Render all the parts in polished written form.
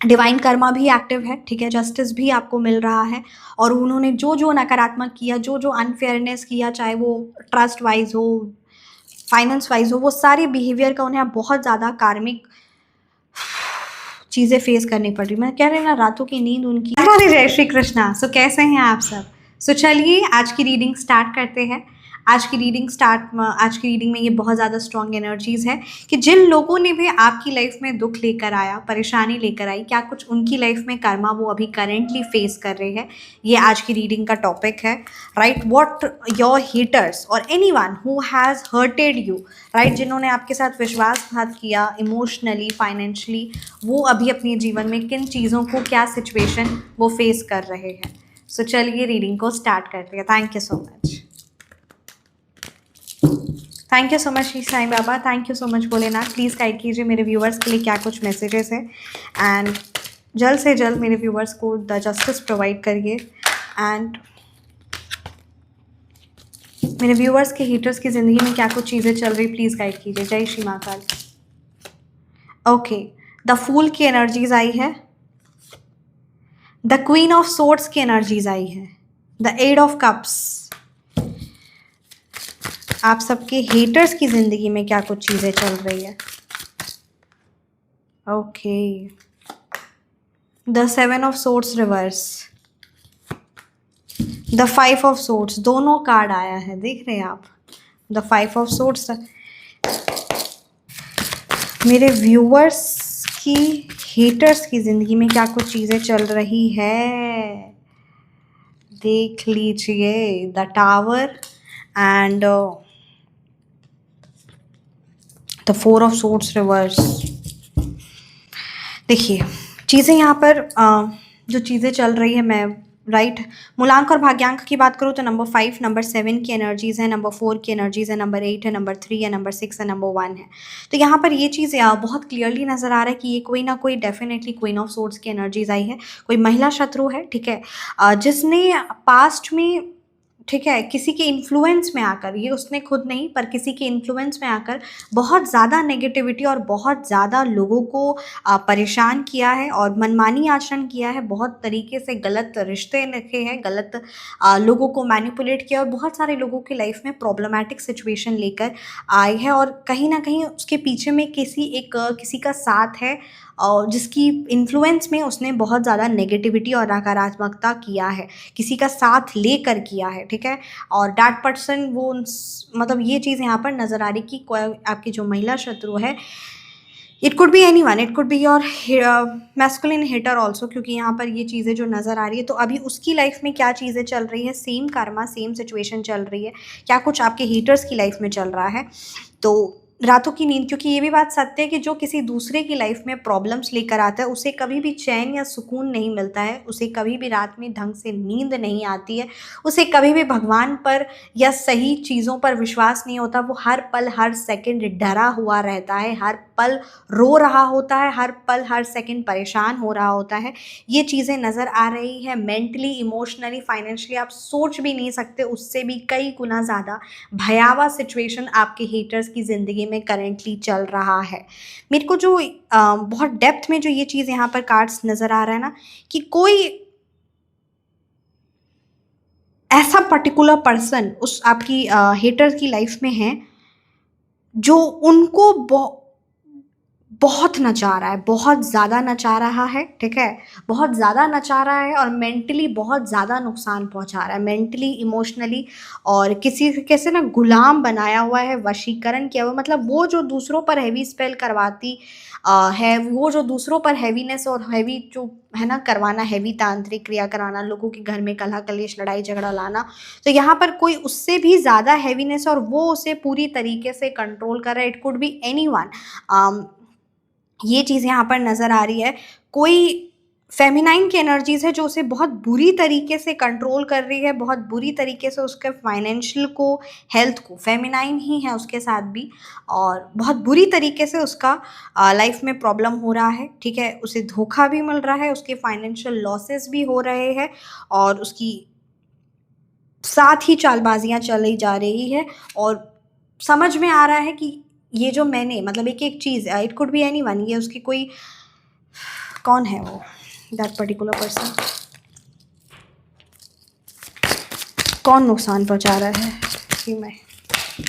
Divine Karma भी active है, ठीक है, जस्टिस भी आपको मिल रहा है। और उन्होंने जो जो नकारात्मक किया, जो जो अनफेयरनेस किया, चाहे वो ट्रस्ट वाइज हो, फाइनेंस वाइज हो, वो सारे बिहेवियर का उन्हें अब बहुत ज़्यादा कार्मिक चीज़ें फेस करनी पड़ रही। मैं कह रही ना, रातों की नींद उनकी। राधे जय श्री कृष्णा। सो कैसे हैं आप सब? सो चलिए आज की रीडिंग स्टार्ट करते हैं। आज की रीडिंग में ये बहुत ज़्यादा स्ट्रॉन्ग एनर्जीज है कि जिन लोगों ने भी आपकी लाइफ में दुख लेकर आया, परेशानी लेकर आई, क्या कुछ उनकी लाइफ में कर्मा वो अभी करेंटली फेस कर रहे हैं, ये आज की रीडिंग का टॉपिक है। राइट, व्हाट योर हेटर्स और anyone who has hurted you, right, जिन्होंने आपके साथ विश्वासघात किया इमोशनली, फाइनेंशियली, वो अभी अपने जीवन में किन चीज़ों को, क्या सिचुएशन वो फेस कर रहे हैं। सो चलिए रीडिंग को स्टार्ट करते हैं। Thank you so much. Thank you so much Shri Sai Baba, thank you so much Bholenath. Please guide कीजिए मेरे व्यूअर्स के लिए क्या कुछ मैसेजेस हैं, एंड जल्द से जल्द मेरे व्यूअर्स को द जस्टिस प्रोवाइड करिए। एंड मेरे व्यूअर्स के हीटर्स की ज़िंदगी में क्या कुछ चीज़ें चल रही, प्लीज़ गाइड कीजिए। जय Shri Mahakal. Okay, the fool की एनर्जीज आई है, द क्वीन ऑफ सोर्ड्स की एनर्जीज आई है, द एट ऑफ कप्स। आप सबके हेटर्स की ज़िंदगी में क्या कुछ चीज़ें चल रही है। Okay, the seven of swords reverse, the five of swords, दोनों कार्ड आया है, देख रहे हैं आप। The five of swords. मेरे व्यूअर्स की हेटर्स की ज़िंदगी में क्या कुछ चीज़ें चल रही है, देख लीजिए। The tower and the four of swords reverse. देखिए चीज़ें यहाँ पर जो चीज़ें चल रही है, मैं राइट मूलांक और भाग्यांक की बात करूँ तो नंबर 5, नंबर 7 की एनर्जीज़ है, नंबर 4 की एनर्जीज़ है, नंबर 8 है, नंबर 3 है, नंबर 6 है, नंबर 1 है। तो यहाँ पर ये चीज़ बहुत क्लियरली नज़र आ रहा है कि ये कोई ना कोई डेफिनेटली क्वीन ऑफ सोर्ड्स की एनर्जीज आई है। कोई महिला शत्रु है, ठीक है, जिसने पास्ट में, ठीक है, किसी के इन्फ्लुएंस में आकर, ये उसने खुद नहीं पर किसी के इन्फ्लुएंस में आकर बहुत ज़्यादा नेगेटिविटी और बहुत ज़्यादा लोगों को परेशान किया है और मनमानी आचरण किया है, बहुत तरीके से गलत रिश्ते रखे हैं, गलत लोगों को मैनिपुलेट किया और बहुत सारे लोगों की लाइफ में प्रॉब्लमैटिक सिचुएशन लेकर आए हैं। और कहीं ना कहीं उसके पीछे में किसी का साथ है और जिसकी इन्फ्लुएंस में उसने बहुत ज़्यादा नेगेटिविटी और नकारात्मकता किया है, किसी का साथ लेकर किया है, ठीक है। और दैट पर्सन वो मतलब ये चीज़ यहाँ पर नज़र आ रही कि कोई आपकी जो महिला शत्रु है, it could be anyone, it could be your masculine hater also, क्योंकि यहाँ पर ये चीज़ें जो नज़र आ रही है, तो अभी उसकी लाइफ में क्या चीज़ें चल रही है, सेम कर्मा, सेम सिचुएशन चल रही है, क्या कुछ आपके हीटर्स की लाइफ में चल रहा है। तो रातों की नींद, क्योंकि ये भी बात सत्य है कि जो किसी दूसरे की लाइफ में प्रॉब्लम्स लेकर आता है, उसे कभी भी चैन या सुकून नहीं मिलता है, उसे कभी भी रात में ढंग से नींद नहीं आती है, उसे कभी भी भगवान पर या सही चीज़ों पर विश्वास नहीं होता। वो हर पल हर सेकंड डरा हुआ रहता है, हर पल रो रहा होता है, हर पल हर सेकंड परेशान हो रहा होता है। ये चीज़ें नज़र आ रही है। मेंटली, इमोशनली, फाइनेंशियली आप सोच भी नहीं सकते, उससे भी कई गुना ज़्यादा भयावह सिचुएशन आपके हेटर्स की ज़िंदगी में करेंटली चल रहा है। मेरे को जो बहुत डेप्थ में जो ये चीज़ यहाँ पर कार्ड्स नज़र आ रहा है ना, कि कोई ऐसा पर्टिकुलर पर्सन उस आपकी हेटर्स की लाइफ में है जो उनको बहुत नचा रहा है, बहुत ज़्यादा नचा रहा है, ठीक है, बहुत ज़्यादा नचा रहा है और मेंटली बहुत ज़्यादा नुकसान पहुंचा रहा है, मेंटली, इमोशनली, और किसी कैसे ना गुलाम बनाया हुआ है, वशीकरण किया हुआ। मतलब वो जो दूसरों पर हैवी स्पेल करवाती है, वो जो दूसरों पर हैवीनेस और हैवी जो है ना करवाना, हैवी तांत्रिक क्रिया कराना, लोगों के घर में कलह कलेश, लड़ाई झगड़ा लाना, तो यहाँ पर कोई उससे भी ज़्यादा हैवीनेस और वो उसे पूरी तरीके से कंट्रोल कर रहा है। It could be anyone, ये चीज़ यहाँ पर नज़र आ रही है। कोई फेमिनाइन की एनर्जीज़ है जो उसे बहुत बुरी तरीके से कंट्रोल कर रही है, बहुत बुरी तरीके से उसके फाइनेंशियल को, हेल्थ को, फेमिनाइन ही है उसके साथ भी, और बहुत बुरी तरीके से उसका लाइफ में प्रॉब्लम हो रहा है, ठीक है, उसे धोखा भी मिल रहा है, उसके फाइनेंशियल लॉसेस भी हो रहे हैं और उसकी साथ ही चालबाजियाँ चली जा रही है। और समझ में आ रहा है कि ये जो मैंने मतलब एक एक चीज़, it could be anyone, ये उसकी कोई कौन है वो दैट पर्टिकुलर पर्सन, कौन नुकसान पहुंचा रहा है कि मैं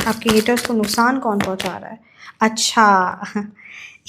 आपके हेटर्स को नुकसान कौन पहुंचा रहा है? अच्छा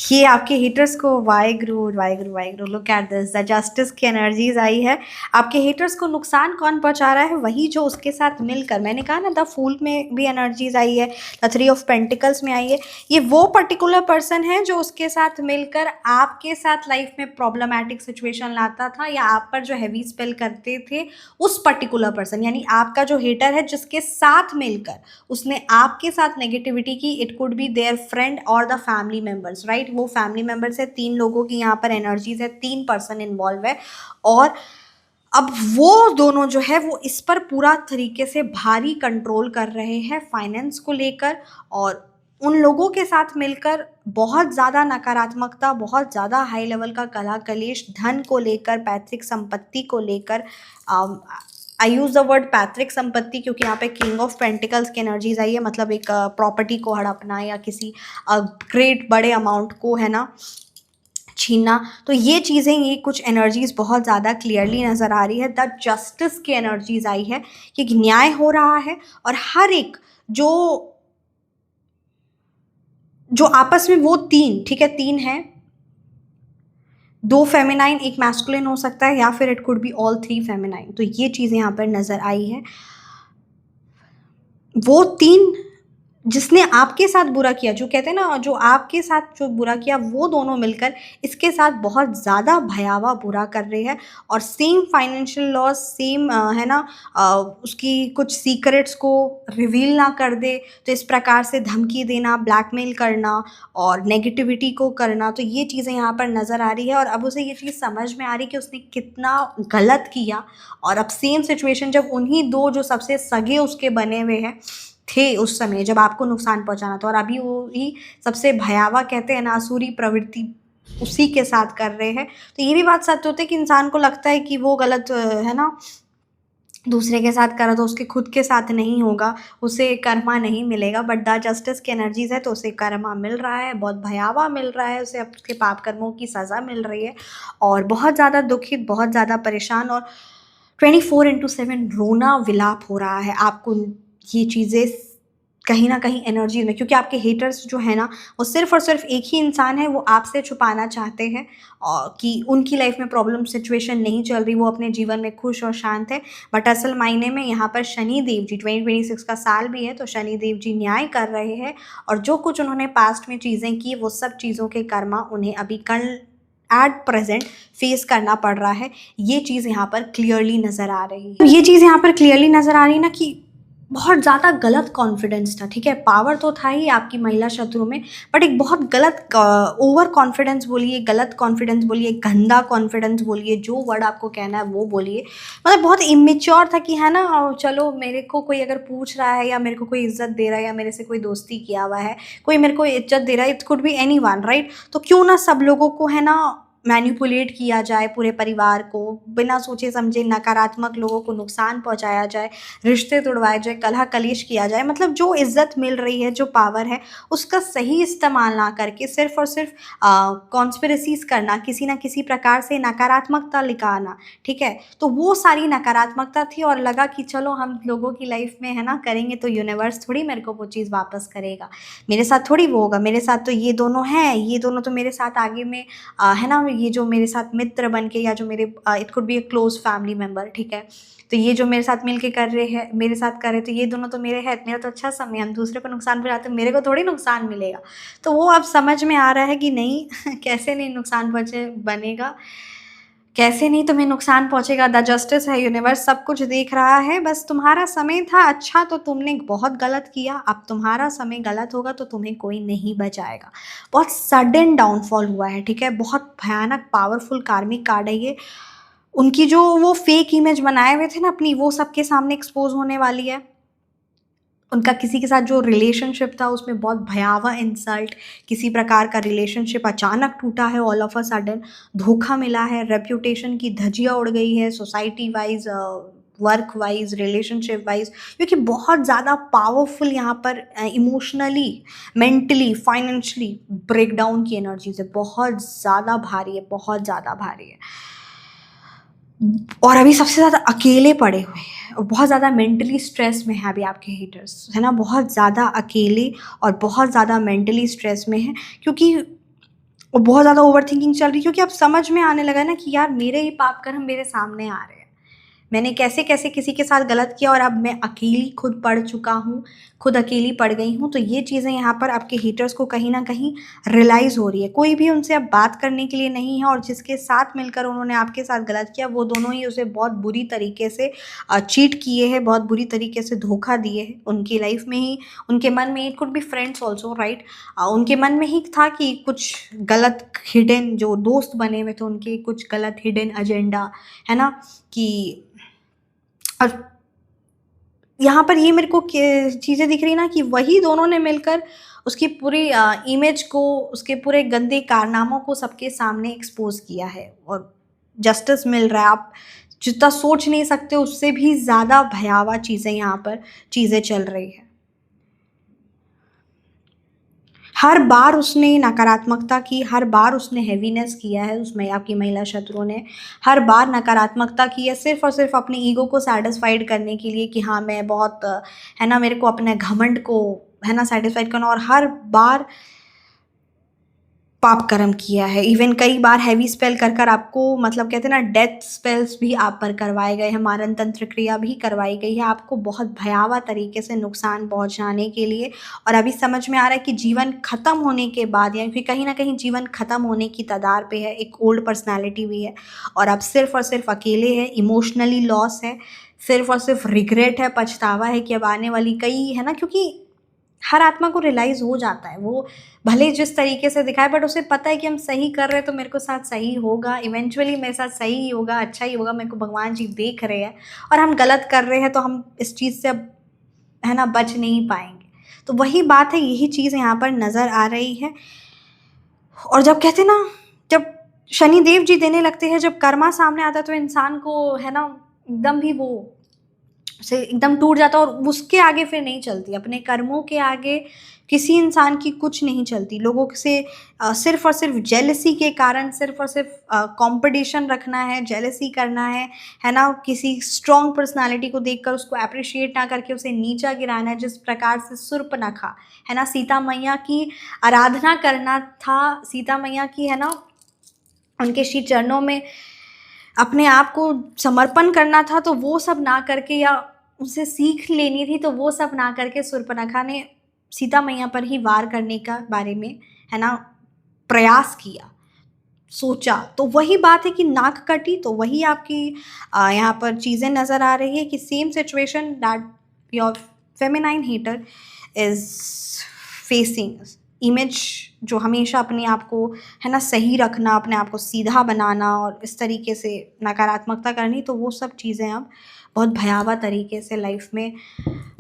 ये आपके हेटर्स को, Waheguru Waheguru Waheguru, look at this, the justice की एनर्जीज आई है। आपके हेटर्स को नुकसान कौन पहुंचा रहा है? वही जो उसके साथ मिलकर, मैंने कहा ना द फूल में भी एनर्जीज आई है, द 3 ऑफ पेंटिकल्स में आई है। ये वो पर्टिकुलर पर्सन है जो उसके साथ मिलकर आपके साथ लाइफ में प्रॉब्लमैटिक सिचुएशन लाता था या आप पर जो हैवी स्पेल करते थे, उस पर्टिकुलर पर्सन, यानी आपका जो हेटर है जिसके साथ मिलकर उसने आपके साथ नेगेटिविटी की। It could be there friend और द फैमिली मेंबर्स, राइट? वो फैमिली मेंबर्स है, 3 लोगों की यहाँ पर एनर्जीज है, 3 पर्सन इन्वॉल्व है। और अब वो दोनों जो है वो इस पर पूरा तरीके से भारी कंट्रोल कर रहे हैं फाइनेंस को लेकर, और उन लोगों के साथ मिलकर बहुत ज़्यादा नकारात्मकता, बहुत ज़्यादा हाई लेवल का कलह कलेश, धन को लेकर, पैतृक संपत्ति को लेकर, आई यूज़ द वर्ड पैतृक संपत्ति क्योंकि यहाँ पे किंग ऑफ पेंटिकल्स की एनर्जीज आई है, मतलब एक प्रॉपर्टी को हड़पना या किसी ग्रेट बड़े अमाउंट को, है ना, छीनना। तो ये चीज़ें, ये कुछ एनर्जीज बहुत ज़्यादा क्लियरली नज़र आ रही है। द जस्टिस की एनर्जीज आई है कि न्याय हो रहा है और हर एक जो आपस में वो 3, ठीक है, 3 है, 2 फेमिनाइन, 1 मैस्कुलिन हो सकता है, या फिर it could be all 3 feminine. तो ये चीज़ें यहाँ पर नज़र आई है। वो 3 जिसने आपके साथ बुरा किया, जो कहते हैं ना, जो आपके साथ जो बुरा किया, वो दोनों मिलकर इसके साथ बहुत ज़्यादा भयावह बुरा कर रहे हैं। और सेम फाइनेंशियल लॉस, सेम है ना, उसकी कुछ सीक्रेट्स को रिवील ना कर दे, तो इस प्रकार से धमकी देना, ब्लैकमेल करना और नेगेटिविटी को करना, तो ये चीज़ें यहाँ पर नज़र आ रही है। और अब उसे ये चीज़ समझ में आ रही है कि उसने कितना गलत किया। और अब सेम सिचुएशन जब उन्हीं 2 जो सबसे सगे उसके बने हुए हैं थे उस समय जब आपको नुकसान पहुंचाना था, और अभी वो ही सबसे भयावह, कहते हैं ना, आसुरी प्रवृत्ति उसी के साथ कर रहे हैं। तो ये भी बात सत्य होती है कि इंसान को लगता है कि वो गलत है ना, दूसरे के साथ करा तो उसके खुद के साथ नहीं होगा, उसे कर्मा नहीं मिलेगा। बट द जस्टिस की एनर्जीज है तो उसे कर्मा मिल रहा है, बहुत भयावह मिल रहा है, उसे अब उसके पाप कर्मों की सज़ा मिल रही है और बहुत ज़्यादा दुखित, बहुत ज़्यादा परेशान और 24/7 रोना विलाप हो रहा है। आपको ये चीज़ें कहीं ना कहीं एनर्जी में, क्योंकि आपके हेटर्स जो है ना, वो सिर्फ और सिर्फ एक ही इंसान है, वो आपसे छुपाना चाहते हैं और कि उनकी लाइफ में प्रॉब्लम सिचुएशन नहीं चल रही, वो अपने जीवन में खुश और शांत है। बट असल मायने में यहाँ पर शनि देव जी, 2026 का साल भी है, तो शनि देव जी न्याय कर रहे हैं और जो कुछ उन्होंने पास्ट में चीज़ें की, वो सब चीज़ों के कर्मा उन्हें अभी कल एट प्रेजेंट फेस करना पड़ रहा है। ये चीज़ यहाँ पर क्लियरली नज़र आ रही है। ये चीज़ यहाँ पर क्लियरली नज़र आ रही है ना कि बहुत ज़्यादा गलत कॉन्फिडेंस था, ठीक है, पावर तो था ही आपकी महिला शत्रु में, बट एक बहुत गलत ओवर कॉन्फिडेंस बोलिए, गलत कॉन्फिडेंस बोलिए, गंदा कॉन्फिडेंस बोलिए, जो वर्ड आपको कहना है वो बोलिए, मतलब बहुत इमेच्योर था कि, है ना, चलो मेरे को कोई अगर पूछ रहा है या मेरे को कोई इज्जत दे रहा है या मेरे से कोई दोस्ती किया हुआ है, कोई मेरे को इज्जत दे रहा है, it could be any one, right? तो क्यों ना सब लोगों को, है ना, मैनिपुलेट किया जाए, पूरे परिवार को बिना सोचे समझे नकारात्मक लोगों को नुकसान पहुंचाया जाए, रिश्ते तोड़वाए जाए, कलह कलेश किया जाए, मतलब जो इज्जत मिल रही है, जो पावर है, उसका सही इस्तेमाल ना करके सिर्फ और सिर्फ कॉन्स्पिरेसीज करना, किसी ना किसी प्रकार से नकारात्मकता लिखाना, ठीक है, तो वो सारी नकारात्मकता थी और लगा कि चलो हम लोगों की लाइफ में, है ना, करेंगे तो यूनिवर्स थोड़ी मेरे को वो चीज़ वापस करेगा, मेरे साथ थोड़ी वो होगा, मेरे साथ तो ये दोनों हैं, ये दोनों तो मेरे साथ आगे में है ना, ये जो मेरे साथ मित्र बन के या जो मेरे it could be a close family member, ठीक है, तो ये जो मेरे साथ मिलके कर रहे हैं, मेरे साथ कर रहे, तो ये दोनों तो मेरे हैं, मेरा तो अच्छा समय, हम दूसरे को नुकसान पहुंचाते हैं, मेरे को थोड़ी नुकसान मिलेगा। तो वो अब समझ में आ रहा है कि नहीं कैसे नहीं नुकसान पहुँचे बनेगा, कैसे नहीं तुम्हें नुकसान पहुंचेगा। द जस्टिस है, यूनिवर्स सब कुछ देख रहा है, बस तुम्हारा समय था अच्छा तो तुमने बहुत गलत किया, अब तुम्हारा समय गलत होगा तो तुम्हें कोई नहीं बचाएगा। बहुत सडन डाउनफॉल हुआ है, ठीक है, बहुत भयानक पावरफुल कार्मिक कार्ड है ये। उनकी जो वो फेक इमेज बनाए हुए थे ना अपनी, वो सबके सामने एक्सपोज होने वाली है। उनका किसी के साथ जो रिलेशनशिप था उसमें बहुत भयावह इंसल्ट, किसी प्रकार का रिलेशनशिप अचानक टूटा है, ऑल ऑफ अ सडन धोखा मिला है, रेप्यूटेशन की धज्जियाँ उड़ गई है, society wise work wise, relationship wise, क्योंकि बहुत ज़्यादा पावरफुल यहाँ पर इमोशनली, मेंटली, फाइनेंशियली ब्रेकडाउन की एनर्जीज है, बहुत ज़्यादा भारी है, बहुत ज़्यादा भारी है। और अभी सबसे ज़्यादा अकेले पड़े हुए हैं और बहुत ज़्यादा मेंटली स्ट्रेस में है अभी आपके हेटर्स, है ना, बहुत ज़्यादा अकेले और बहुत ज़्यादा मेंटली स्ट्रेस में है, क्योंकि और बहुत ज़्यादा ओवरथिंकिंग चल रही है, क्योंकि अब समझ में आने लगा ना कि यार मेरे ही पाप कर्म मेरे सामने आ रहे हैं, मैंने कैसे कैसे किसी के साथ गलत किया और अब मैं अकेली खुद पड़ चुका हूँ, खुद अकेली पड़ गई हूँ। तो ये चीज़ें यहाँ पर आपके हेटर्स को कहीं ना कहीं रियलाइज़ हो रही है। कोई भी उनसे अब बात करने के लिए नहीं है, और जिसके साथ मिलकर उन्होंने आपके साथ गलत किया वो दोनों ही उसे बहुत बुरी तरीके से चीट किए हैं, बहुत बुरी तरीके से धोखा दिए हैं उनकी लाइफ में ही। उनके मन में, it could be friends also, right, उनके मन में ही था कि कुछ गलत हिडन, जो दोस्त बने हुए थे उनके कुछ गलत हिडन एजेंडा, है ना, कि और यहाँ पर ये मेरे को चीज़ें दिख रही ना कि वही दोनों ने मिलकर उसकी पूरी इमेज को, उसके पूरे गंदे कारनामों को सबके सामने एक्सपोज किया है, और जस्टिस मिल रहा है। आप जितना सोच नहीं सकते उससे भी ज़्यादा भयावह चीज़ें यहाँ पर चीज़ें चल रही है। हर बार उसने नकारात्मकता की, हर बार उसने हैवीनेस किया है, उसमें आपकी महिला शत्रु ने हर बार नकारात्मकता की है, सिर्फ़ और सिर्फ़ अपने ईगो को सैटिस्फाइड करने के लिए कि हाँ, मैं बहुत है ना, मेरे को अपने घमंड को, है ना, सैटिस्फाइड करना। और हर बार पाप कर्म किया है। इवन कई बार हैवी स्पेल कर कर आपको, मतलब कहते हैं ना, डेथ स्पेल्स भी आप पर करवाए गए हैं, मारण तंत्र क्रिया भी करवाई गई है आपको बहुत भयावह तरीके से नुकसान पहुंचाने के लिए। और अभी समझ में आ रहा है कि जीवन ख़त्म होने के बाद, या फिर कहीं ना कहीं जीवन ख़त्म होने की कगार पे है, एक ओल्ड पर्सनैलिटी भी है और अब सिर्फ और सिर्फ अकेले है, इमोशनली लॉस है, सिर्फ और सिर्फ रिग्रेट है, पछतावा है कि अब आने वाली कई, है ना, क्योंकि हर आत्मा को रियलाइज़ हो जाता है, वो भले जिस तरीके से दिखाए, बट उसे पता है कि हम सही कर रहे हैं तो मेरे को साथ सही होगा, इवेंचुअली मेरे साथ सही ही होगा, अच्छा ही होगा, मेरे को भगवान जी देख रहे हैं। और हम गलत कर रहे हैं तो हम इस चीज़ से अब, है ना, बच नहीं पाएंगे। तो वही बात है, यही चीज़ यहाँ पर नज़र आ रही है। और जब कहते हैं ना, जब शनिदेव जी देने लगते हैं, जब कर्मा सामने आता है तो इंसान को, है ना, एकदम भी वो से एकदम टूट जाता है, और उसके आगे फिर नहीं चलती, अपने कर्मों के आगे किसी इंसान की कुछ नहीं चलती। लोगों से सिर्फ और सिर्फ जेलसी के कारण, सिर्फ और सिर्फ कंपटीशन रखना है, जेलसी करना है ना, किसी स्ट्रॉन्ग पर्सनालिटी को देखकर उसको अप्रिशिएट ना करके उसे नीचा गिराना है। जिस प्रकार से शूर्पणखा, है ना, सीता मैया की आराधना करना था, सीता मैया की, है ना, उनके श्री चरणों में अपने आप को समर्पण करना था, तो वो सब ना करके, या उनसे सीख लेनी थी तो वो सब ना करके शूर्पणखा ने सीता मैया पर ही वार करने का बारे में, है ना, प्रयास किया, सोचा। तो वही बात है कि नाक कटी, तो वही आपकी यहाँ पर चीज़ें नज़र आ रही है कि same situation that your feminine hater is facing. Image जो हमेशा अपने आप को, है ना, सही रखना, अपने आप को सीधा बनाना और इस तरीके से नकारात्मकता करनी, तो वो सब चीज़ें अब बहुत भयावह तरीके से लाइफ में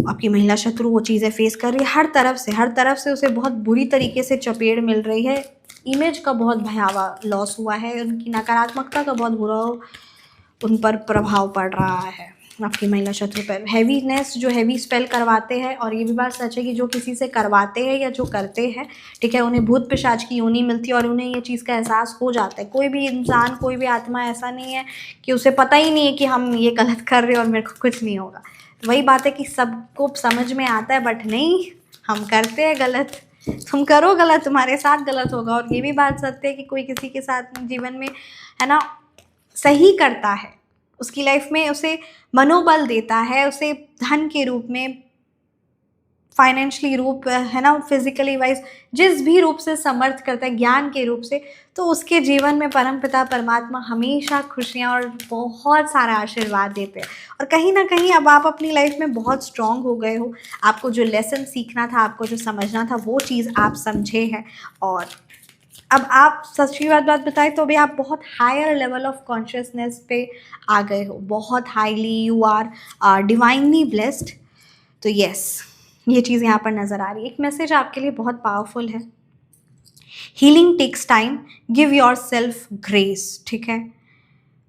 आपकी महिला शत्रु वो चीज़ें फेस कर रही है। हर तरफ से उसे बहुत बुरी तरीके से चपेट मिल रही है, इमेज का बहुत भयावह लॉस हुआ है, उनकी नकारात्मकता का बहुत बुरा उन पर प्रभाव पड़ रहा है आपकी महिला शत्रु पर। हैवीनेस, जो हैवी स्पेल करवाते हैं, और ये भी बात सच है कि जो किसी से करवाते हैं या जो करते हैं, ठीक है, उन्हें भूत पिशाच की योनि मिलती है और उन्हें ये चीज़ का एहसास हो जाता है। कोई भी इंसान, कोई भी आत्मा ऐसा नहीं है कि उसे पता ही नहीं है कि हम ये गलत कर रहे हैं और मेरे को कुछ नहीं होगा। वही बात है कि सबको समझ में आता है, बट नहीं, हम करते हैं गलत। तुम करो गलत, तुम्हारे साथ गलत होगा। और ये भी बात सत्य है कि कोई किसी के साथ जीवन में, है ना, सही करता है, उसकी लाइफ में उसे मनोबल देता है, उसे धन के रूप में, फाइनेंशियली रूप, है ना, फिजिकली वाइज, जिस भी रूप से समर्थ करता है, ज्ञान के रूप से, तो उसके जीवन में परमपिता परमात्मा हमेशा खुशियाँ और बहुत सारा आशीर्वाद देते हैं। और कहीं ना कहीं अब आप अपनी लाइफ में बहुत स्ट्रांग हो गए हो, आपको जो लेसन सीखना था, आपको जो समझना था, वो चीज़ आप समझे हैं। और अब आप सच्ची बात बताएं तो अभी आप बहुत हायर लेवल ऑफ कॉन्शियसनेस पे आ गए हो, बहुत highly, you are divinely blessed. तो यस, ये चीज़ यहाँ पर नज़र आ रही है। एक मैसेज आपके लिए बहुत पावरफुल है। Healing takes time, give yourself grace, ठीक है।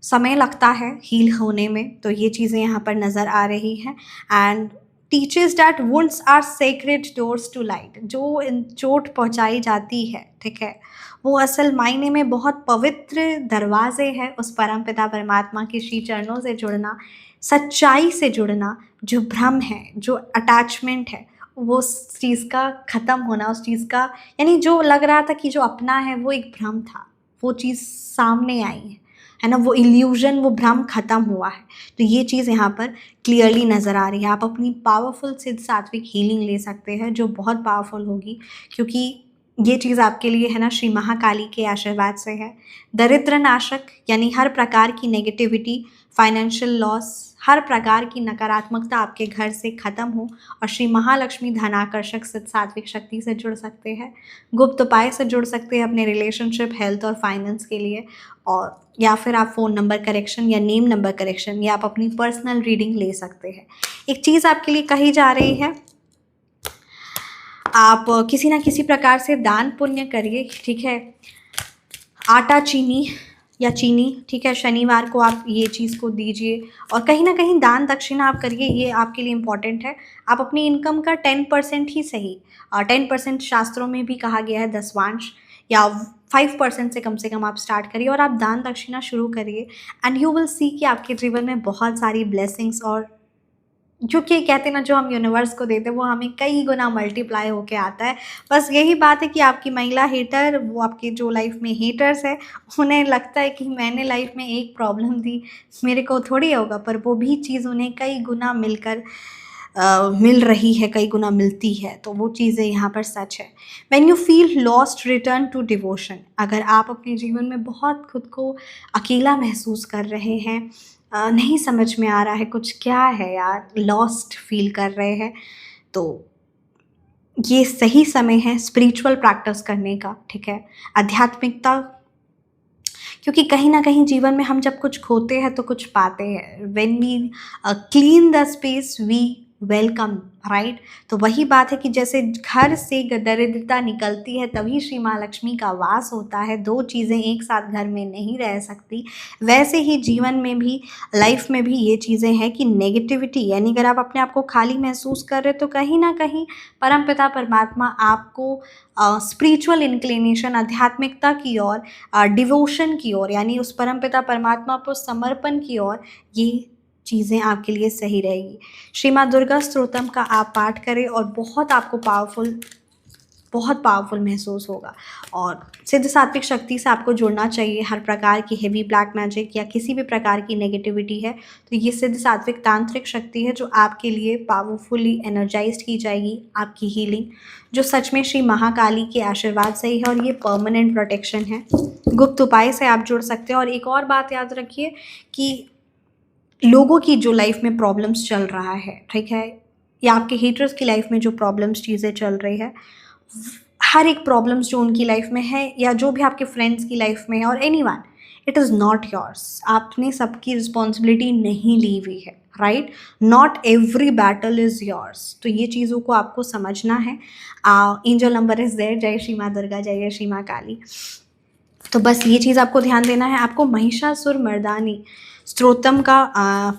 समय लगता है हील होने में, तो ये चीज़ें यहाँ पर नज़र आ रही हैं। And teachers that wounds are sacred doors to light, जो चोट पहुँचाई जाती है, ठीक है, वो असल मायने में बहुत पवित्र दरवाजे हैं उस परमपिता परमात्मा के श्री चरणों से जुड़ना, सच्चाई से जुड़ना। जो भ्रम है, जो अटैचमेंट है, वो उस चीज़ का ख़त्म होना, उस चीज़ का, यानी जो लग रहा था कि जो अपना है वो एक भ्रम था, वो चीज़ सामने आई है ना, वो इल्यूजन, वो भ्रम ख़त्म हुआ है। तो ये चीज़ यहाँ पर क्लियरली नज़र आ रही है। आप अपनी पावरफुल सिद्ध सात्विक हीलिंग ले सकते हैं, जो बहुत पावरफुल होगी, क्योंकि ये चीज़ आपके लिए है ना श्री महाकाली के आशीर्वाद से है। दरिद्र नाशक, यानी हर प्रकार की नेगेटिविटी, फाइनेंशियल लॉस, हर प्रकार की नकारात्मकता आपके घर से ख़त्म हो, और श्री महालक्ष्मी धनाकर्षक सिद्ध सात्विक शक्ति से जुड़ सकते हैं। गुप्त उपाय से जुड़ सकते हैं अपने रिलेशनशिप, हेल्थ और फाइनेंस के लिए। और या फिर आप फ़ोन नंबर करेक्शन या नेम नंबर करेक्शन, या आप अपनी पर्सनल रीडिंग ले सकते हैं। एक चीज़ आपके लिए कही जा रही है, आप किसी ना किसी प्रकार से दान पुण्य करिए, ठीक है। आटा, चीनी या चीनी, ठीक है, शनिवार को आप ये चीज़ को दीजिए, और कहीं ना कहीं दान दक्षिणा आप करिए, ये आपके लिए इम्पॉर्टेंट है। आप अपनी इनकम का 10% ही सही, 10% शास्त्रों में भी कहा गया है, दसवांश, या 5% से कम आप स्टार्ट करिए और आप दान दक्षिणा शुरू करिए। एंड यू विल सी कि आपके जीवन में बहुत सारी ब्लेसिंग्स, और जो कि कहते हैं ना, जो हम यूनिवर्स को देते हैं वो हमें कई गुना मल्टीप्लाई होके आता है। बस यही बात है कि आपकी महिला हेटर, वो आपके जो लाइफ में हेटर्स है, उन्हें लगता है कि मैंने लाइफ में एक प्रॉब्लम दी, मेरे को थोड़ी होगा, पर वो भी चीज़ उन्हें कई गुना मिलकर मिल रही है, कई गुना मिलती है। तो वो चीज़ें यहाँ पर सच है। When you feel lost, return to devotion. अगर आप अपने जीवन में बहुत खुद को अकेला महसूस कर रहे हैं, नहीं समझ में आ रहा है कुछ क्या है यार, लॉस्ट फील कर रहे हैं, तो ये सही समय है स्पिरिचुअल प्रैक्टिस करने का, ठीक है, आध्यात्मिकता। क्योंकि कहीं ना कहीं जीवन में हम जब कुछ खोते हैं तो कुछ पाते हैं। When we clean the space we welcome, right. तो वही बात है कि जैसे घर से दरिद्रता निकलती है तभी श्री माँ लक्ष्मी का वास होता है, दो चीज़ें एक साथ घर में नहीं रह सकती। वैसे ही जीवन में भी, लाइफ में भी ये चीज़ें हैं कि नेगेटिविटी, यानी अगर आप अपने आप को खाली महसूस कर रहे हो तो कहीं ना कहीं परमपिता परमात्मा आपको स्पिरिचुअल इंक्लिनेशन, आध्यात्मिकता की ओर, डिवोशन की ओर, यानी उस परमपिता परमात्मा पर समर्पण की ओर, ये चीज़ें आपके लिए सही रहेगी। श्री माँ दुर्गा स्तोत्रम का आप पाठ करें और बहुत आपको बहुत पावरफुल महसूस होगा। और सिद्ध सात्विक शक्ति से आपको जुड़ना चाहिए। हर प्रकार की हेवी ब्लैक मैजिक या किसी भी प्रकार की नेगेटिविटी है तो ये सिद्ध सात्विक तांत्रिक शक्ति है जो आपके लिए पावरफुली एनर्जाइज्ड की जाएगी, आपकी हीलिंग, जो सच में श्री महाकाली के आशीर्वाद से ही है, और ये परमानेंट प्रोटेक्शन है। गुप्त उपाय से आप जुड़ सकते हैं। और एक और बात याद रखिए कि लोगों की जो लाइफ में प्रॉब्लम्स चल रहा है, ठीक है, या आपके हेटर्स की लाइफ में जो प्रॉब्लम्स चीज़ें चल रही है, हर एक प्रॉब्लम्स जो उनकी लाइफ में है या जो भी आपके फ्रेंड्स की लाइफ में है, और anyone, it is not yours. आपने सबकी रिस्पॉन्सिबिलिटी नहीं ली हुई है, right. Not every battle is yours. तो ये चीज़ों को आपको समझना है। Angel number is there. जय श्री माँ दुर्गा, जय श्री माँ काली। तो बस ये चीज़ आपको ध्यान देना है। आपको महिषासुर मर्दानी स्तोत्रम का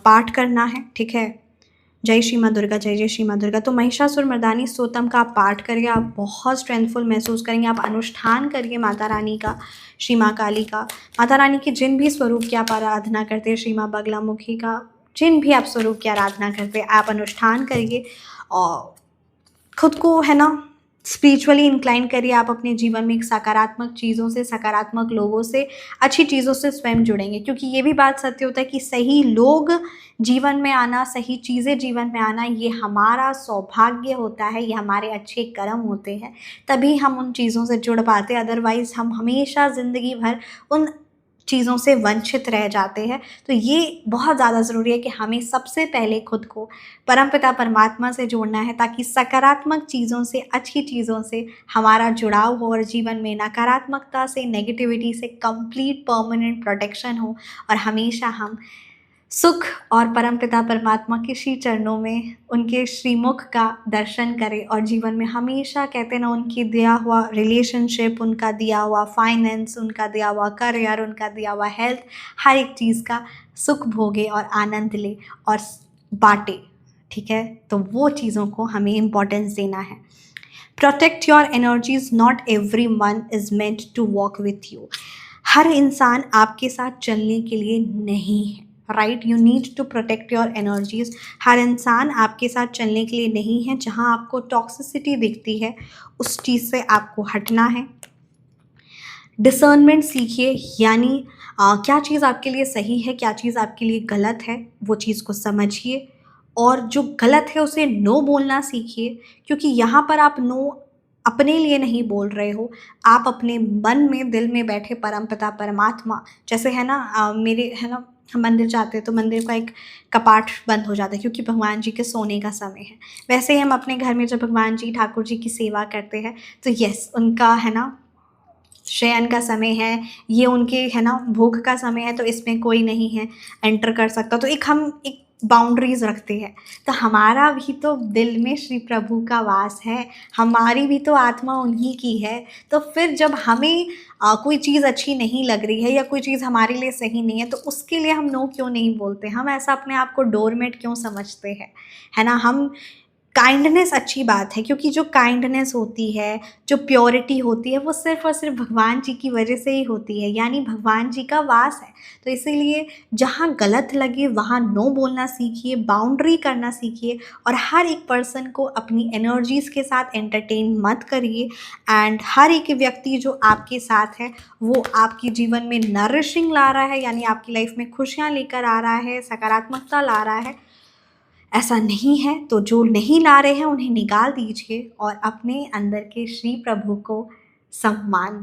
पाठ करना है, ठीक है। जय श्री माँ दुर्गा, जय जय श्री माँ दुर्गा। तो महिषासुर मर्दानी स्तोत्रम का आप पाठ करिए, आप बहुत स्ट्रेंथफुल महसूस करेंगे। आप अनुष्ठान करिए माता रानी का, श्री माँ काली का, माता रानी के जिन भी स्वरूप की आप आराधना करते हैं, श्री माँ बगलामुखी का जिन भी आप स्वरूप की आराधना करते हैं, आप अनुष्ठान करिए और खुद को है ना स्पिरिचुअली इंक्लाइन करिए। आप अपने जीवन में एक सकारात्मक चीज़ों से, सकारात्मक लोगों से, अच्छी चीज़ों से स्वयं जुड़ेंगे। क्योंकि ये भी बात सत्य होता है कि सही लोग जीवन में आना, सही चीज़ें जीवन में आना, ये हमारा सौभाग्य होता है, ये हमारे अच्छे कर्म होते हैं, तभी हम उन चीज़ों से जुड़ पाते। अदरवाइज़ हम हमेशा ज़िंदगी भर उन चीज़ों से वंचित रह जाते हैं। तो ये बहुत ज़्यादा ज़रूरी है कि हमें सबसे पहले खुद को परमपिता परमात्मा से जोड़ना है, ताकि सकारात्मक चीज़ों से, अच्छी चीज़ों से हमारा जुड़ाव हो, और जीवन में नकारात्मकता से, नेगेटिविटी से कंप्लीट परमानेंट प्रोटेक्शन हो, और हमेशा हम सुख और परमपिता परमात्मा के श्री चरणों में उनके श्रीमुख का दर्शन करें और जीवन में हमेशा कहते ना उनकी दिया हुआ रिलेशनशिप, उनका दिया हुआ फाइनेंस, उनका दिया हुआ करियर, उनका दिया हुआ हेल्थ, हर एक चीज़ का सुख भोगे और आनंद ले और बांटे। ठीक है, तो वो चीज़ों को हमें इम्पोर्टेंस देना है। Protect your energies, not everyone is meant to walk with you. हर इंसान आपके साथ चलने के लिए नहीं है, right? You need to protect your energies. हर इंसान आपके साथ चलने के लिए नहीं है। जहाँ आपको टॉक्सिसिटी दिखती है उस चीज़ से आपको हटना है। डिसर्नमेंट सीखिए, यानी क्या चीज़ आपके लिए सही है, क्या चीज़ आपके लिए गलत है, वो चीज़ को समझिए और जो गलत है उसे नो बोलना सीखिए, क्योंकि यहाँ पर आप नो अपने लिए नहीं बोल रहे हो, आप अपने मन में, दिल में बैठे परमपिता परमात्मा, जैसे है ना मेरे है ना, हम मंदिर जाते हैं तो मंदिर का एक कपाट बंद हो जाता है क्योंकि भगवान जी के सोने का समय है। वैसे ही हम अपने घर में जब भगवान जी ठाकुर जी की सेवा करते हैं तो यस, उनका है ना शयन का समय है, ये उनके है ना भोग का समय है, तो इसमें कोई नहीं है एंटर कर सकता। तो एक हम एक बाउंड्रीज़ रखते हैं। तो हमारा भी तो दिल में श्री प्रभु का वास है, हमारी भी तो आत्मा उन्हीं की है। तो फिर जब हमें कोई चीज़ अच्छी नहीं लग रही है या कोई चीज़ हमारे लिए सही नहीं है तो उसके लिए हम नो क्यों नहीं बोलते? हम ऐसा अपने आप को डोरमेट क्यों समझते हैं? है ना? हम काइंडनेस अच्छी बात है, क्योंकि जो काइंडनेस होती है, जो प्योरिटी होती है, वो सिर्फ़ और सिर्फ भगवान जी की वजह से ही होती है, यानी भगवान जी का वास है। तो इसीलिए जहाँ गलत लगे वहाँ नो बोलना सीखिए, बाउंड्री करना सीखिए और हर एक पर्सन को अपनी एनर्जीज़ के साथ एंटरटेन मत करिए। एंड हर एक व्यक्ति जो आपके साथ है वो आपके जीवन में नरिशिंग ला रहा है, यानी आपकी लाइफ में खुशियाँ लेकर आ रहा है, सकारात्मकता ला रहा है, ऐसा नहीं है। तो जो नहीं ला रहे हैं उन्हें निकाल दीजिए और अपने अंदर के श्री प्रभु को सम्मान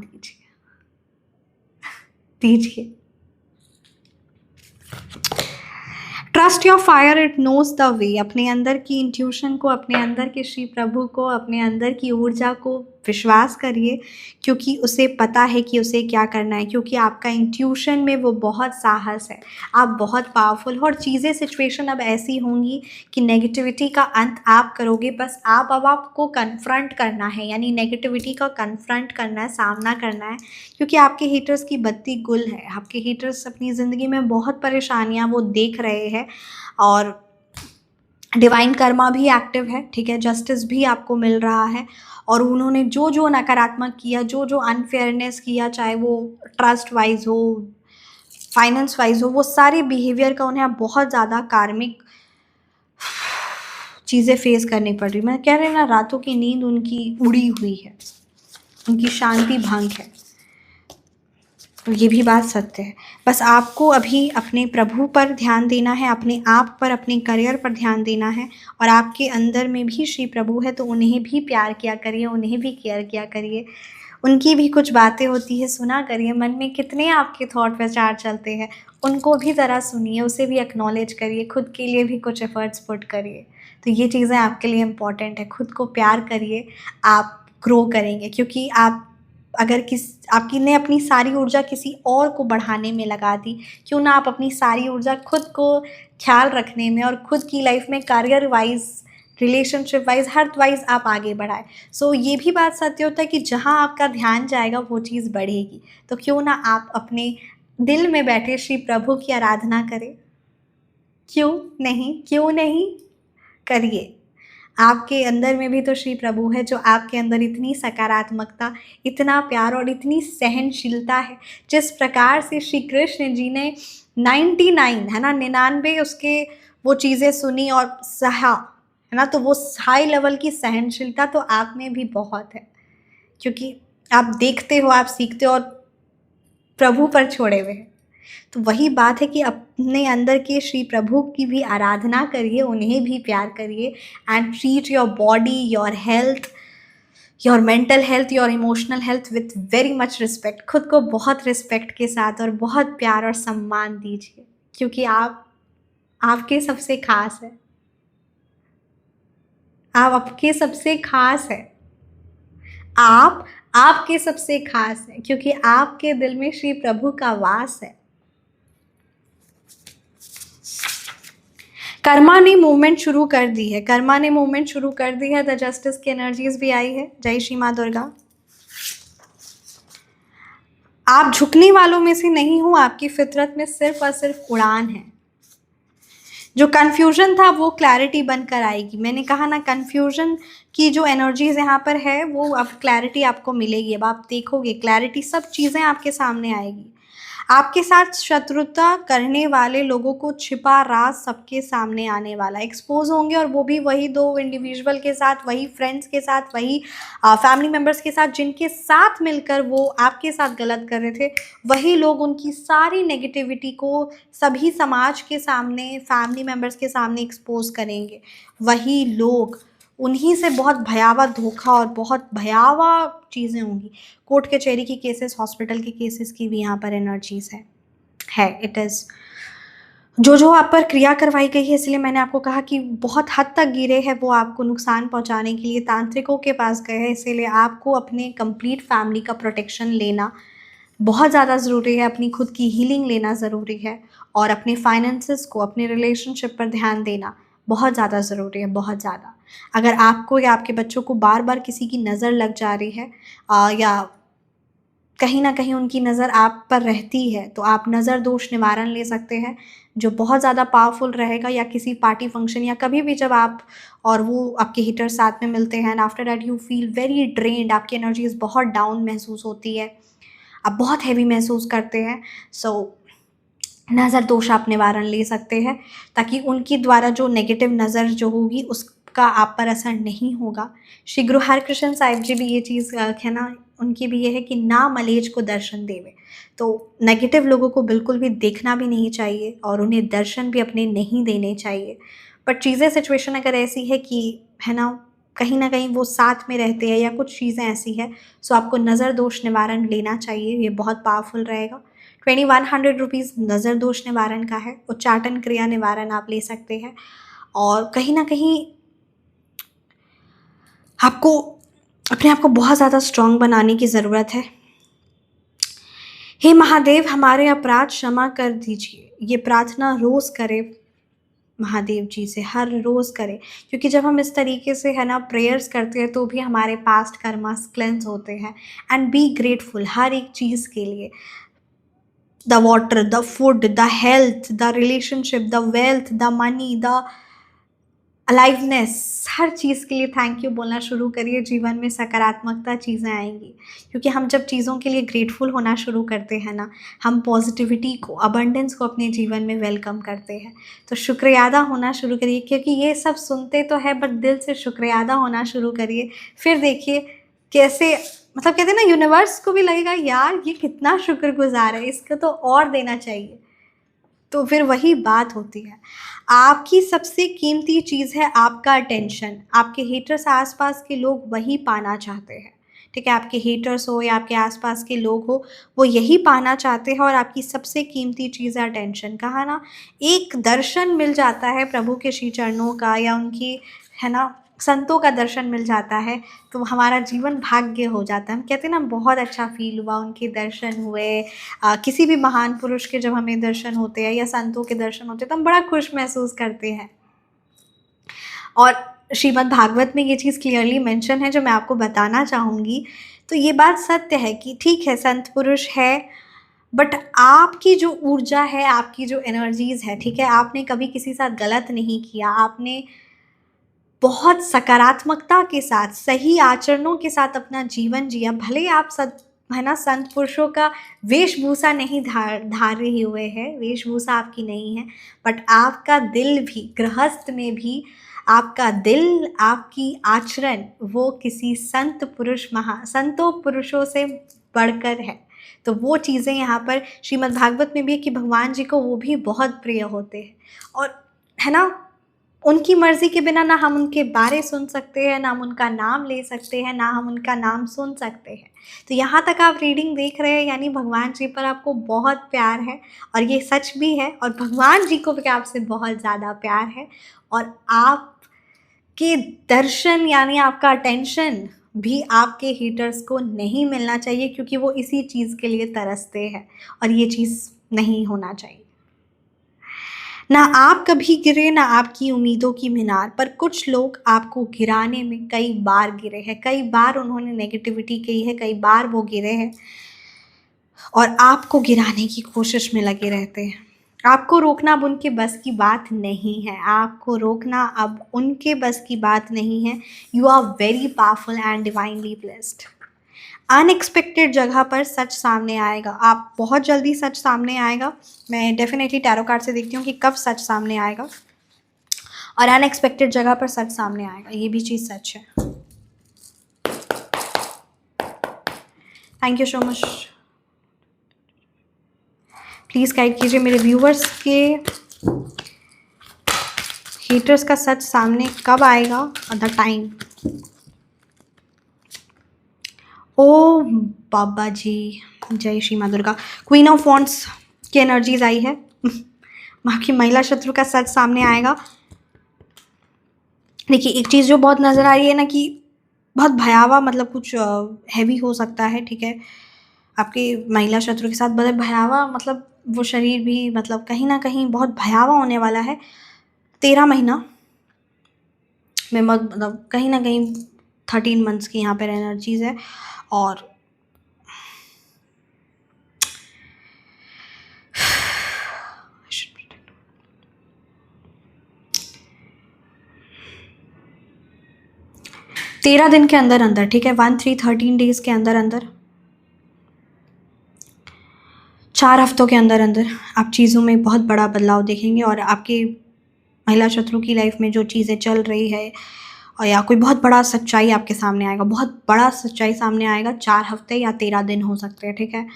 दीजिए। Trust your fire, it knows the way. अपने अंदर की इंट्यूशन को, अपने अंदर के श्री प्रभु को, अपने अंदर की ऊर्जा को विश्वास करिए, क्योंकि उसे पता है कि उसे क्या करना है, क्योंकि आपका इंट्यूशन में वो बहुत साहस है, आप बहुत पावरफुल हो। और चीज़ें, सिचुएशन अब ऐसी होंगी कि नेगेटिविटी का अंत आप करोगे, बस अब आपको कन्फ्रंट करना है, यानी नेगेटिविटी का कन्फ्रंट करना है, सामना करना है, क्योंकि आपके हेटर्स की बत्ती गुल है। आपके हेटर्स अपनी ज़िंदगी में बहुत परेशानियाँ वो देख रहे हैं और डिवाइन कर्मा भी एक्टिव है, ठीक है, जस्टिस भी आपको मिल रहा है। और उन्होंने जो जो नकारात्मक किया, जो जो अनफेयरनेस किया, चाहे वो ट्रस्ट वाइज हो, फाइनेंस वाइज हो, वो सारे बिहेवियर का उन्हें अब बहुत ज़्यादा कार्मिक चीज़ें फेस करनी पड़ रही। मैं कह रही ना, रातों की नींद उनकी उड़ी हुई है, उनकी शांति भंग है। तो ये भी बात सत्य है। बस आपको अभी अपने प्रभु पर ध्यान देना है, अपने आप पर, अपने करियर पर ध्यान देना है। और आपके अंदर में भी श्री प्रभु है तो उन्हें भी प्यार किया करिए, उन्हें भी केयर किया करिए। उनकी भी कुछ बातें होती है, सुना करिए। मन में कितने आपके थॉट विचार चलते हैं, उनको भी ज़रा सुनिए, उसे भी एक्नॉलेज करिए, खुद के लिए भी कुछ एफर्ट्स पुट करिए। तो ये चीज़ें आपके लिए इम्पॉर्टेंट है। खुद को प्यार करिए, आप ग्रो करेंगे। क्योंकि आप अगर आपकी ने अपनी सारी ऊर्जा किसी और को बढ़ाने में लगा दी, क्यों ना आप अपनी सारी ऊर्जा खुद को ख्याल रखने में और खुद की लाइफ में career wise, relationship wise, health wise आप आगे बढ़ाएं। सो ये भी बात सत्य होता है कि जहाँ आपका ध्यान जाएगा वो चीज़ बढ़ेगी। तो क्यों ना आप अपने दिल में बैठे श्री प्रभु की आराधना करें। क्यों नहीं, क्यों नहीं, करिए। आपके अंदर में भी तो श्री प्रभु है, जो आपके अंदर इतनी सकारात्मकता, इतना प्यार और इतनी सहनशीलता है। जिस प्रकार से श्री कृष्ण जी ने 99 है ना 99 उसके वो चीज़ें सुनी और सहा, है ना, तो वो हाई लेवल की सहनशीलता तो आप में भी बहुत है, क्योंकि आप देखते हो, आप सीखते हो और प्रभु पर छोड़े हुए हैं। तो वही बात है कि अपने अंदर के श्री प्रभु की भी आराधना करिए, उन्हें भी प्यार करिए। And treat your body, your health, your mental health, your emotional health with very much respect. खुद को बहुत रिस्पेक्ट के साथ और बहुत प्यार और सम्मान दीजिए, क्योंकि आप आपके सबसे खास है। आप आपके सबसे खास है। आप आपके सबसे खास है, क्योंकि आपके दिल में श्री प्रभु का वास है। कर्मा ने मूवमेंट शुरू कर दी है, कर्मा ने मूवमेंट शुरू कर दी है। द जस्टिस की एनर्जीज भी आई है। जय श्री माँ दुर्गा। आप झुकने वालों में से नहीं हो, आपकी फितरत में सिर्फ और सिर्फ उड़ान है। जो कन्फ्यूजन था वो क्लैरिटी बनकर आएगी। मैंने कहा ना, कन्फ्यूजन की जो एनर्जीज यहाँ पर है वो अब क्लैरिटी आपको मिलेगी। अब आप देखोगे क्लैरिटी, सब चीज़ें आपके सामने आएगी। आपके साथ शत्रुता करने वाले लोगों को छिपा राज सबके सामने आने वाला, एक्सपोज होंगे, और वो भी वही दो इंडिविजुअल के साथ, वही फ्रेंड्स के साथ, वही फैमिली मेम्बर्स के साथ जिनके साथ मिलकर वो आपके साथ गलत कर रहे थे। वही लोग उनकी सारी नेगेटिविटी को सभी समाज के सामने, फैमिली मेम्बर्स के सामने एक्सपोज करेंगे। वही लोग, उन्हीं से बहुत भयावह धोखा और बहुत भयावह चीज़ें होंगी। कोर्ट कचहरी की केसेस, हॉस्पिटल के केसेस की भी यहाँ पर एनर्जीज है। इट इज़ जो आप पर क्रिया करवाई गई है, इसलिए मैंने आपको कहा कि बहुत हद तक गिरे हैं वो आपको नुकसान पहुंचाने के लिए तांत्रिकों के पास गए हैं। इसीलिए आपको अपने कंप्लीट फैमिली का प्रोटेक्शन लेना बहुत ज़्यादा ज़रूरी है, अपनी खुद की हीलिंग लेना ज़रूरी है, और अपने फाइनेंसेस को, अपने रिलेशनशिप पर ध्यान देना बहुत ज़्यादा ज़रूरी है, बहुत ज़्यादा। अगर आपको या आपके बच्चों को बार बार किसी की नज़र लग जा रही है या कहीं ना कहीं उनकी नज़र आप पर रहती है, तो आप नज़र दोष निवारण ले सकते हैं, जो बहुत ज़्यादा पावरफुल रहेगा। या किसी पार्टी फंक्शन या कभी भी जब आप और वो आपके हीटर साथ में मिलते हैं, and after that you feel very drained, आपकी एनर्जीज बहुत डाउन महसूस होती है, आप बहुत हैवी महसूस करते हैं, सो नज़र दोष आप निवारण ले सकते हैं, ताकि उनकी द्वारा जो नेगेटिव नज़र जो होगी उसका आप पर असर नहीं होगा। श्री गुरु हरकृष्ण साहिब जी भी ये चीज़ है ना, उनकी भी ये है कि ना मलेज को दर्शन देवे। तो नेगेटिव लोगों को बिल्कुल भी देखना भी नहीं चाहिए और उन्हें दर्शन भी अपने नहीं देने चाहिए। बट चीज़ें, सिचुएशन अगर ऐसी है कि है ना कहीं वो साथ में रहते हैं या कुछ चीज़ें ऐसी है, सो आपको नज़र दोष निवारण लेना चाहिए। ये बहुत पावरफुल रहेगा। 2100 रुपीज़ नज़र दोष निवारण का है। उच्चाटन क्रिया निवारण आप ले सकते हैं। और कहीं ना कहीं आपको अपने आप को बहुत ज़्यादा स्ट्रॉन्ग बनाने की ज़रूरत है। हे महादेव, हमारे अपराध क्षमा कर दीजिए, ये प्रार्थना रोज़ करें महादेव जी से, हर रोज़ करें, क्योंकि जब हम इस तरीके से है ना प्रेयर्स करते हैं तो भी हमारे पास्ट कर्मास क्लेंस होते हैं। एंड बी ग्रेटफुल हर एक चीज़ के लिए, the water, the food, the health, the relationship, the wealth, the money, the aliveness, हर चीज़ के लिए थैंक यू बोलना शुरू करिए। जीवन में सकारात्मकता चीज़ें आएंगी, क्योंकि हम जब चीज़ों के लिए ग्रेटफुल होना शुरू करते हैं ना, हम पॉजिटिविटी को, अबंडेंस को अपने जीवन में वेलकम करते हैं। तो शुक्रियादा होना शुरू करिए, क्योंकि ये सब सुनते तो है बट दिल से शुक्रियादा होना शुरू करिए। फिर देखिए कैसे, मतलब कहते हैं ना, यूनिवर्स को भी लगेगा यार ये कितना शुक्रगुजार है, इसको तो और देना चाहिए। तो फिर वही बात होती है। आपकी सबसे कीमती चीज़ है आपका अटेंशन। आपके हेटर्स, आसपास के लोग वही पाना चाहते हैं, ठीक है। आपके हेटर्स हो या आपके आसपास के लोग हो, वो यही पाना चाहते हैं। और आपकी सबसे कीमती चीज़ है अटेंशन। कहा ना, एक दर्शन मिल जाता है प्रभु के श्री चरणों का, या उनकी है ना संतों का दर्शन मिल जाता है, तो हमारा जीवन भाग्य हो जाता है। हम कहते हैं ना, बहुत अच्छा फील हुआ, उनके दर्शन हुए। किसी भी महान पुरुष के जब हमें दर्शन होते हैं या संतों के दर्शन होते हैं तो हम बड़ा खुश महसूस करते हैं। और श्रीमद् भागवत में ये चीज़ क्लियरली मेंशन है जो मैं आपको बताना चाहूँगी। तो ये बात सत्य है कि ठीक है, संत पुरुष है, बट आपकी जो ऊर्जा है, आपकी जो एनर्जीज़ है, ठीक है, आपने कभी किसी साथ गलत नहीं किया, आपने बहुत सकारात्मकता के साथ, सही आचरणों के साथ अपना जीवन जिया। भले आप है ना संत पुरुषों का वेशभूषा नहीं धार रहे हुए हैं, वेशभूषा आपकी नहीं है, बट आपका दिल भी, गृहस्थ में भी आपका दिल, आपकी आचरण वो किसी संतों पुरुषों से बढ़कर है। तो वो चीज़ें यहाँ पर श्रीमद् भागवत में भी है कि भगवान जी को वो भी बहुत प्रिय होते हैं। और है ना, उनकी मर्ज़ी के बिना ना हम उनके बारे सुन सकते हैं, ना हम उनका नाम ले सकते हैं, ना हम उनका नाम सुन सकते हैं। तो यहाँ तक आप रीडिंग देख रहे हैं, यानी भगवान जी पर आपको बहुत प्यार है, और ये सच भी है। और भगवान जी को भी आपसे बहुत ज़्यादा प्यार है। और आपके दर्शन, यानी आपका अटेंशन भी आपके हेटर्स को नहीं मिलना चाहिए, क्योंकि वो इसी चीज़ के लिए तरसते हैं, और ये चीज़ नहीं होना चाहिए। ना आप कभी गिरे ना आपकी उम्मीदों की मीनार, पर कुछ लोग आपको गिराने में कई बार गिरे हैं, कई बार उन्होंने नेगेटिविटी की है, कई बार वो गिरे हैं और आपको गिराने की कोशिश में लगे रहते हैं। आपको रोकना अब उनके बस की बात नहीं है, आपको रोकना अब उनके बस की बात नहीं है। You are very powerful and divinely blessed. Unexpected जगह पर सच सामने आएगा, आप बहुत जल्दी सच सामने आएगा। मैं डेफिनेटली टैरो कार्ड से देखती हूँ कि कब सच सामने आएगा, और अनएक्सपेक्टेड जगह पर सच सामने आएगा, ये भी चीज़ सच है। Thank you so much. Please guide कीजिए मेरे व्यूवर्स के हेटर्स का सच सामने कब आएगा और द टाइम। ओ बाबा जी, जय श्री माँ दुर्गा। क्वीन ऑफ वॉन्ड्स की एनर्जीज आई है। आपकी महिला शत्रु का सच सामने आएगा। देखिए, एक चीज़ जो बहुत नज़र आ रही है ना कि बहुत भयावह, मतलब कुछ हैवी हो सकता है, ठीक है, आपके महिला शत्रु के साथ बहुत भयावह, मतलब वो शरीर भी मतलब कहीं ना कहीं बहुत भयावह होने वाला है। 13 महीना में मतलब कहीं ना कहीं 13 मंथ्स की यहाँ पर एनर्जीज है। और तेरह दिन के अंदर अंदर, ठीक है, 13 डेज के अंदर अंदर, 4 हफ्तों के अंदर अंदर आप चीज़ों में बहुत बड़ा बदलाव देखेंगे। और आपके महिला शत्रु की लाइफ में जो चीज़ें चल रही है, और या कोई बहुत बड़ा सच्चाई आपके सामने आएगा, बहुत बड़ा सच्चाई सामने आएगा। 4 हफ्ते या 13 दिन हो सकते हैं, ठीक है।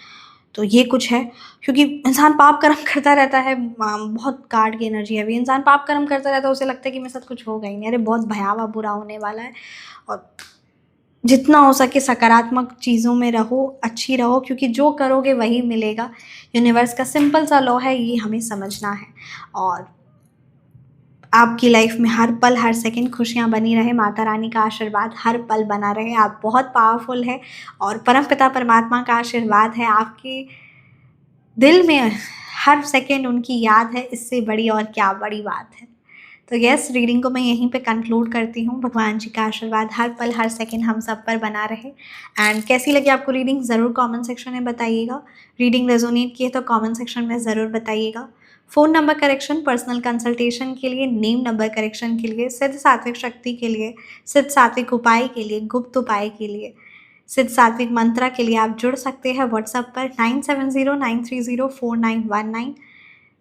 तो ये कुछ है, क्योंकि इंसान पाप कर्म करता रहता है। बहुत कार्ड की एनर्जी है अभी। इंसान पाप कर्म करता रहता है, उसे लगता है कि मेरे साथ कुछ होगा ही नहीं, अरे बहुत भयावह बुरा होने वाला है। और जितना हो सके सकारात्मक चीज़ों में रहो, अच्छी रहो, क्योंकि जो करोगे वही मिलेगा। यूनिवर्स का सिंपल सा लॉ है, ये हमें समझना है। और आपकी लाइफ में हर पल हर सेकंड खुशियाँ बनी रहे, माता रानी का आशीर्वाद हर पल बना रहे। आप बहुत पावरफुल है, और परमपिता परमात्मा का आशीर्वाद है आपके दिल में, हर सेकंड उनकी याद है। इससे बड़ी और क्या बड़ी बात है। तो यस, रीडिंग को मैं यहीं पे कंक्लूड करती हूँ। भगवान जी का आशीर्वाद हर पल हर सेकंड हम सब पर बना रहे। एंड कैसी लगी आपको रीडिंग, ज़रूर कमेंट सेक्शन में बताइएगा। रीडिंग रेजोनेट की है तो कमेंट सेक्शन में ज़रूर बताइएगा। Phone number correction, personal consultation के लिए, नेम नंबर करेक्शन के लिए, सिद्ध सात्विक शक्ति के लिए, सिद्ध सात्विक उपाय के लिए, गुप्त उपाय के लिए, सिद्ध सात्विक मंत्रा के लिए आप जुड़ सकते हैं व्हाट्सएप पर 9709304919।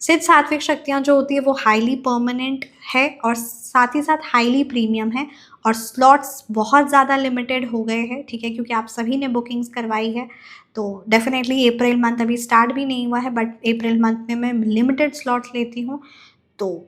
सिद्ध सात्विक शक्तियाँ जो होती है वो हाईली परमानेंट है, और साथ ही साथ हाईली प्रीमियम है, और स्लॉट्स बहुत ज़्यादा लिमिटेड हो गए हैं, ठीक है, क्योंकि आप सभी ने बुकिंग्स करवाई है। तो डेफिनेटली अप्रैल मंथ अभी स्टार्ट भी नहीं हुआ है, बट अप्रैल मंथ में मैं लिमिटेड स्लॉट्स लेती हूँ। तो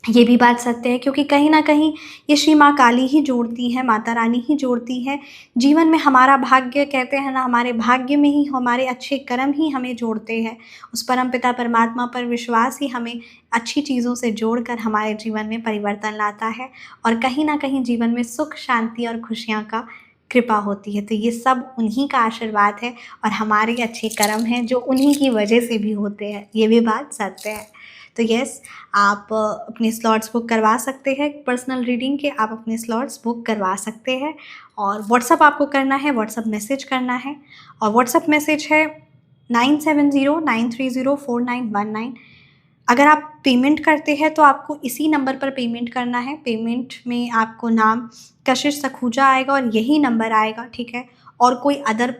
ये भी बात सत्य है, क्योंकि कहीं ना कहीं ये श्री माँ काली ही जोड़ती है, माता रानी ही जोड़ती है जीवन में। हमारा भाग्य, कहते हैं ना, हमारे भाग्य में ही हमारे अच्छे कर्म ही हमें जोड़ते हैं। उस परमपिता परमात्मा पर विश्वास ही हमें अच्छी चीज़ों से जोड़कर हमारे जीवन में परिवर्तन लाता है, और कहीं ना कहीं जीवन में सुख, शांति और खुशियाँ का कृपा होती है। तो ये सब उन्हीं का आशीर्वाद है, और हमारे अच्छे कर्म हैं जो उन्हीं की वजह से भी होते हैं। ये भी बात सत्य है। तो यस, आप अपने स्लॉट्स बुक करवा सकते हैं। पर्सनल रीडिंग के आप अपने स्लॉट्स बुक करवा सकते हैं, और व्हाट्सअप आपको करना है, व्हाट्सअप मैसेज करना है। और व्हाट्सअप मैसेज है 9709304919। अगर आप पेमेंट करते हैं तो आपको इसी नंबर पर पेमेंट करना है। पेमेंट में आपको नाम कशिश सखूजा आएगा और यही नंबर आएगा, ठीक है। और कोई अदर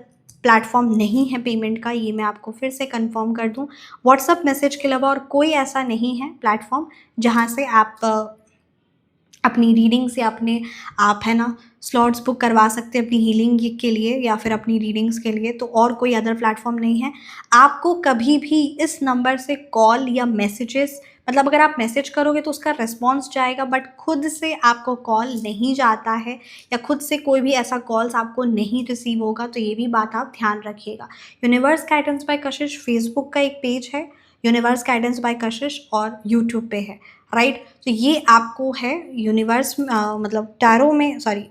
प्लेटफॉर्म नहीं है पेमेंट का, ये मैं आपको फिर से कंफर्म कर दूं। व्हाट्सअप मैसेज के अलावा और कोई ऐसा नहीं है प्लेटफॉर्म जहां से आप अपनी रीडिंग्स या अपने आप है ना स्लॉट्स बुक करवा सकते हैं अपनी हीलिंग के लिए या फिर अपनी रीडिंग्स के लिए। तो और कोई अदर प्लेटफॉर्म नहीं है। आपको कभी भी इस नंबर से कॉल या मैसेजेस, मतलब अगर आप मैसेज करोगे तो उसका रिस्पॉन्स जाएगा, बट खुद से आपको कॉल नहीं जाता है, या खुद से कोई भी ऐसा कॉल्स आपको नहीं रिसीव होगा। तो ये भी बात आप ध्यान रखिएगा। यूनिवर्स गाइडेंस बाय कशिश फेसबुक का एक पेज है, यूनिवर्स गाइडेंस बाय कशिश, और यूट्यूब पे है, राइट। तो ये आपको है यूनिवर्स मतलब टैरो में, सॉरी,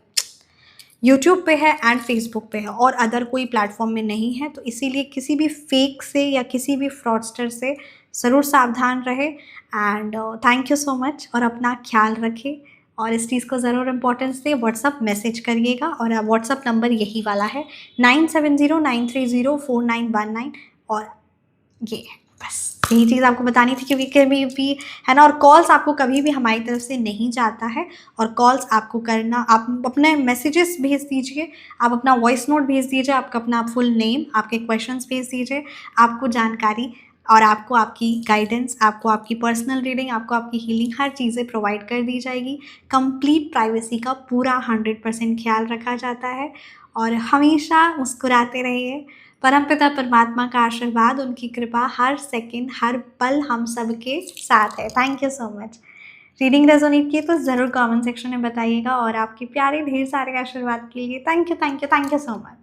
यूट्यूब पे है एंड फेसबुक पे है और अदर कोई प्लेटफॉर्म में नहीं है। तो इसीलिए किसी भी फेक से या किसी भी फ्रॉडस्टर से ज़रूर सावधान रहे। And thank you so much और अपना ख्याल रखें और इस चीज़ को ज़रूर इम्पोर्टेंस दें। व्हाट्सअप मैसेज करिएगा और व्हाट्सअप नंबर यही वाला है 9709304919 और ये है बस यही चीज़ आपको बतानी थी क्योंकि कभी भी है ना। और कॉल्स आपको कभी भी हमारी तरफ से नहीं जाता है और कॉल्स आपको करना, आप अपने मैसेजेस भेज दीजिए, आप अपना वॉइस नोट भेज दीजिए, आपका अपना फुल नेम, आपके क्वेश्चंस भेज दीजिए, आपको जानकारी और आपको आपकी गाइडेंस, आपको आपकी पर्सनल रीडिंग, आपको आपकी हीलिंग, हर चीज़ें प्रोवाइड कर दी जाएगी। कंप्लीट प्राइवेसी का पूरा 100% ख्याल रखा जाता है और हमेशा मुस्कुराते रहिए। परमपिता परमात्मा का आशीर्वाद, उनकी कृपा हर सेकंड हर पल हम सबके साथ है। Thank you so much. Reading resonate की तो ज़रूर कमेंट सेक्शन में बताइएगा और आपके प्यारे ढेर सारे आशीर्वाद के लिए थैंक यू सो मच।